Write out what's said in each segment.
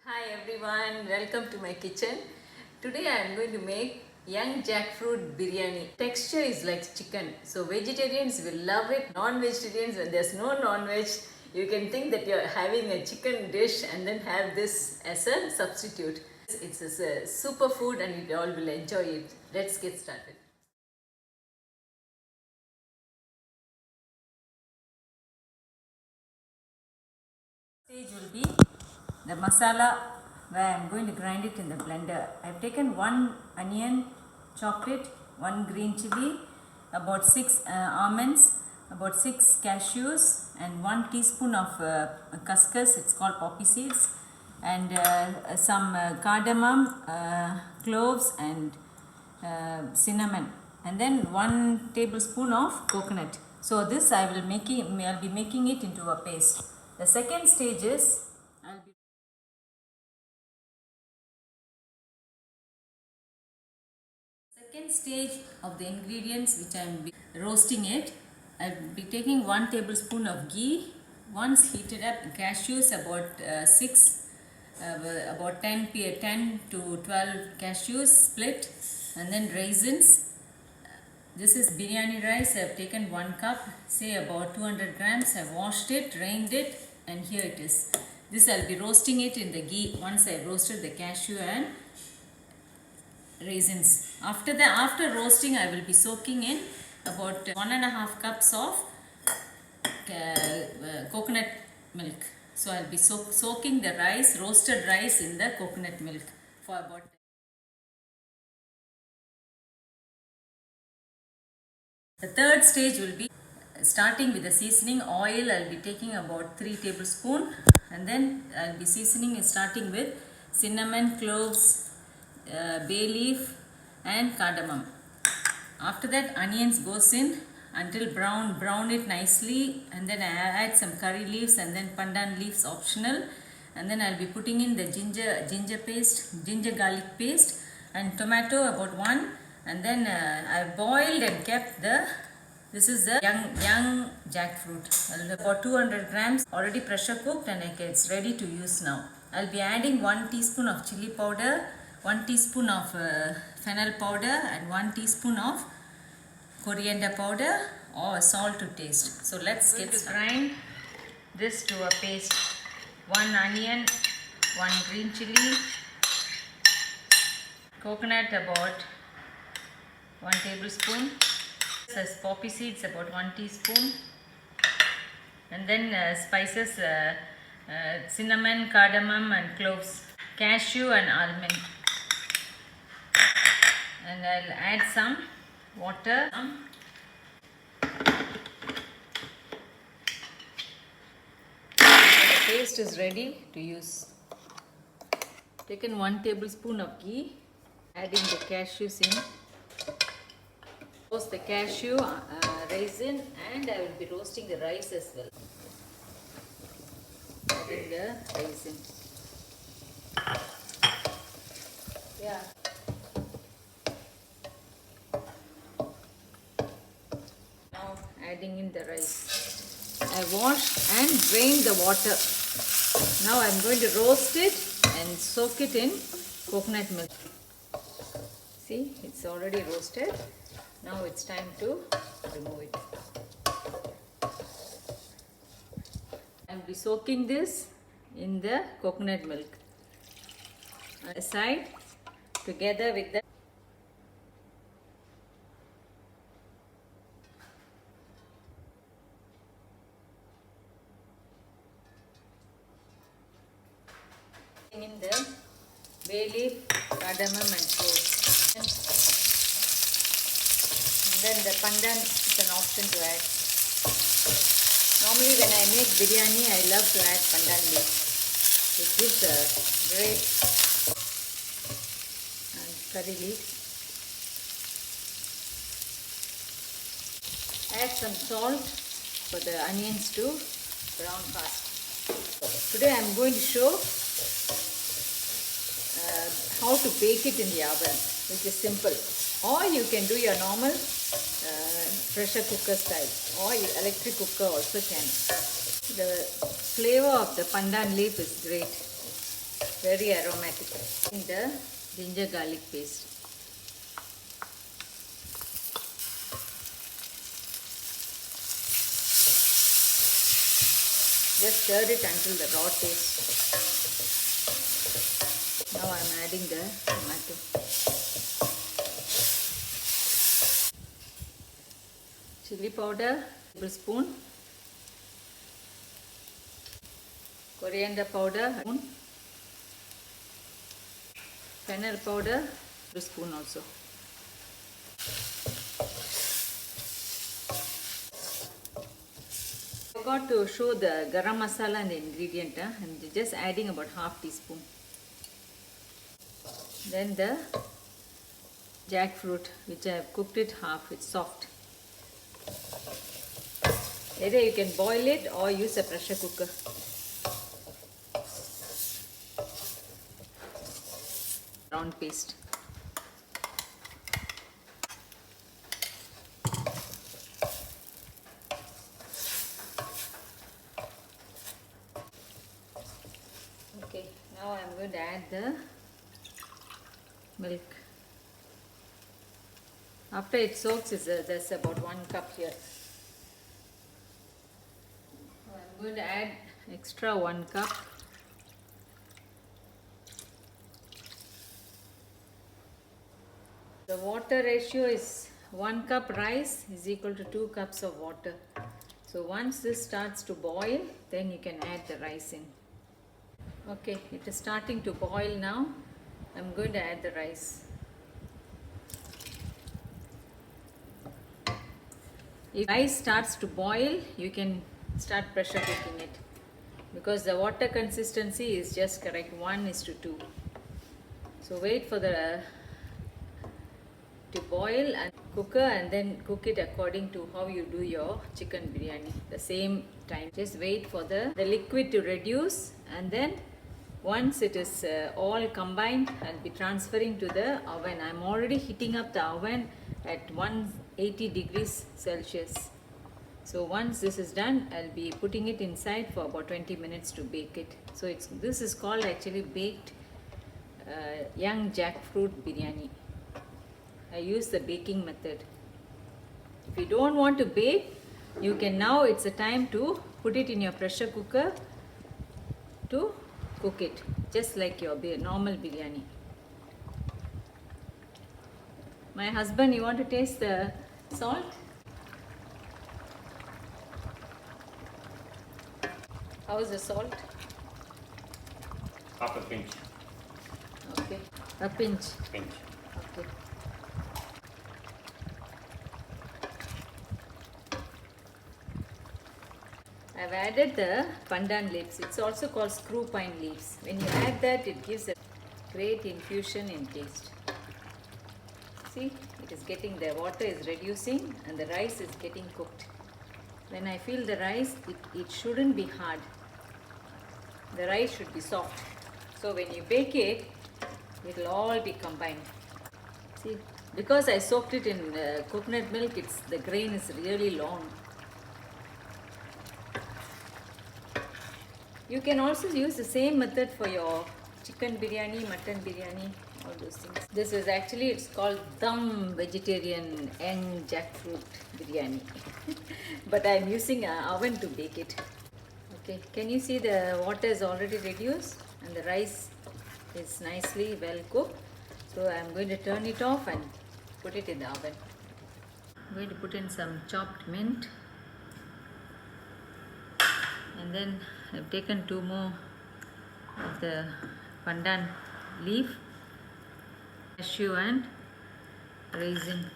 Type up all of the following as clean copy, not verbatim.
Hi everyone, welcome to my kitchen. Today I am going to make young jackfruit biryani. Texture is like chicken, so vegetarians will love it. Non-vegetarians, when there's no non-veg, you can think that you're having a chicken dish and then have this as a substitute. It's a super food and you all will enjoy it. Let's get started. Stage will be the masala where I am going to grind it in the blender. I have taken one onion, chopped it, one green chili, about 6 almonds, about 6 cashews and 1 teaspoon of couscous, it's called poppy seeds, and some cardamom, cloves and cinnamon, and then 1 tablespoon of coconut. So this I'll be making it into a paste. The second stage is second stage of the ingredients which I am roasting it. I'll be taking 1 tablespoon of ghee. Once heated up, cashews about 6, about 10 to 12 cashews split, and then raisins. This is biryani rice. I have taken 1 cup, say about 200 grams. I have washed it, drained it, and here it is. This I'll be roasting it in the ghee once I have roasted the cashew and raisins. After roasting, I will be soaking in about 1.5 cups of coconut milk. So I'll be soaking the rice, roasted rice, in the coconut milk for about. The third stage will be starting with the seasoning. Oil I'll be taking about 3 tablespoons, and then I'll be seasoning starting with cinnamon, cloves, bay leaf and cardamom. After that, onions goes in until brown it nicely, and then I add some curry leaves and then pandan leaves, optional, and then I'll be putting in the ginger garlic paste and tomato about 1, and then I boiled and kept this is the young jackfruit, about 200 grams, already pressure cooked, and it's ready to use now. I'll be adding 1 teaspoon of chili powder, 1 teaspoon of fennel powder and 1 teaspoon of coriander powder or salt to taste. So let's get started. Grind this to a paste. 1 onion, 1 green chili, coconut about 1 tablespoon, as poppy seeds about 1 teaspoon, and then spices, cinnamon, cardamom and cloves, cashew and almond, and I'll add some water. The paste is ready to use. Taken 1 tablespoon of ghee, adding the cashews in. Roast the cashew, raisin, and I will be roasting the rice as well. Adding the raisin. Yeah. Now adding in the rice. I washed and drained the water. Now I am going to roast it and soak it in coconut milk. See, it's already roasted. Now it's time to remove it. I will be soaking this in the coconut milk. Aside, together with the in the bay leaf, cardamom and cloves. And then the pandan is an option to add. Normally when I make biryani, I love to add pandan leaf. It gives a great, and curry leaf. Add some salt for the onions to brown fast. Today I am going to show how to bake it in the oven, which is simple. Or you can do your normal pressure cooker style, or your electric cooker also can. The flavor of the pandan leaf is great. Very aromatic. In the ginger garlic paste. Just stir it until the raw taste. Now I am adding the tomato. Chili powder, tablespoon. Coriander powder, spoon. Fennel powder, spoon also. I forgot to show the garam masala and the ingredient. I'm just adding about half teaspoon. Then the jackfruit, which I have cooked it half, it's soft. Either you can boil it or use a pressure cooker. Round paste. Okay, now I'm going to add the milk. After it soaks, there's about 1 cup here. I'm going to add extra 1 cup. The water ratio is 1 cup rice is equal to 2 cups of water. So once this starts to boil, then you can add the rice in. Okay, it is starting to boil now. I'm going to add the rice. If rice starts to boil, you can start pressure cooking it, because the water consistency is just correct, 1:2. So wait for the to boil and cooker, and then cook it according to how you do your chicken biryani. The same time, just wait for the liquid to reduce, and then once it is all combined, I'll be transferring to the oven. I'm already heating up the oven at 180 degrees Celsius. So once this is done, I'll be putting it inside for about 20 minutes to bake it. So this is called actually baked young jackfruit biryani. I use the baking method. If you don't want to bake, you can now, it's a time to put it in your pressure cooker to cook it, just like your normal biryani. My husband, you want to taste the salt? How is the salt? Half a pinch. Okay, a pinch. Pinch. Okay. I've added the pandan leaves. It's also called screw pine leaves. When you add that, it gives a great infusion in taste. See, it is getting, the water is reducing and the rice is getting cooked. When I feel the rice, it shouldn't be hard. The rice should be soft. So when you bake it, it will all be combined. See, because I soaked it in coconut milk, the grain is really long. You can also use the same method for your chicken biryani, mutton biryani, all those things. This is actually, it's called dum vegetarian young jackfruit biryani. But I am using an oven to bake it. Okay, can you see the water is already reduced and the rice is nicely well cooked. So I am going to turn it off and put it in the oven. I'm going to put in some chopped mint. And then I've taken 2 more of the pandan leaf, cashew and raisin.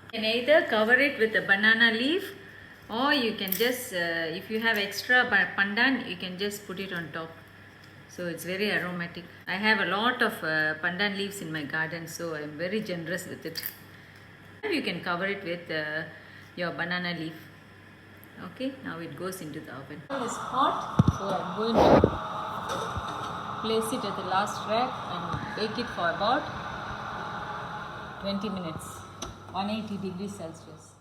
You can either cover it with a banana leaf, or you can just, if you have extra pandan, you can just put it on top. So it's very aromatic. I have a lot of pandan leaves in my garden, so I'm very generous with it. You can cover it with your banana leaf. Okay, now it goes into the oven. It is hot, so I'm going to place it at the last rack and bake it for about 20 minutes, 180 degrees Celsius.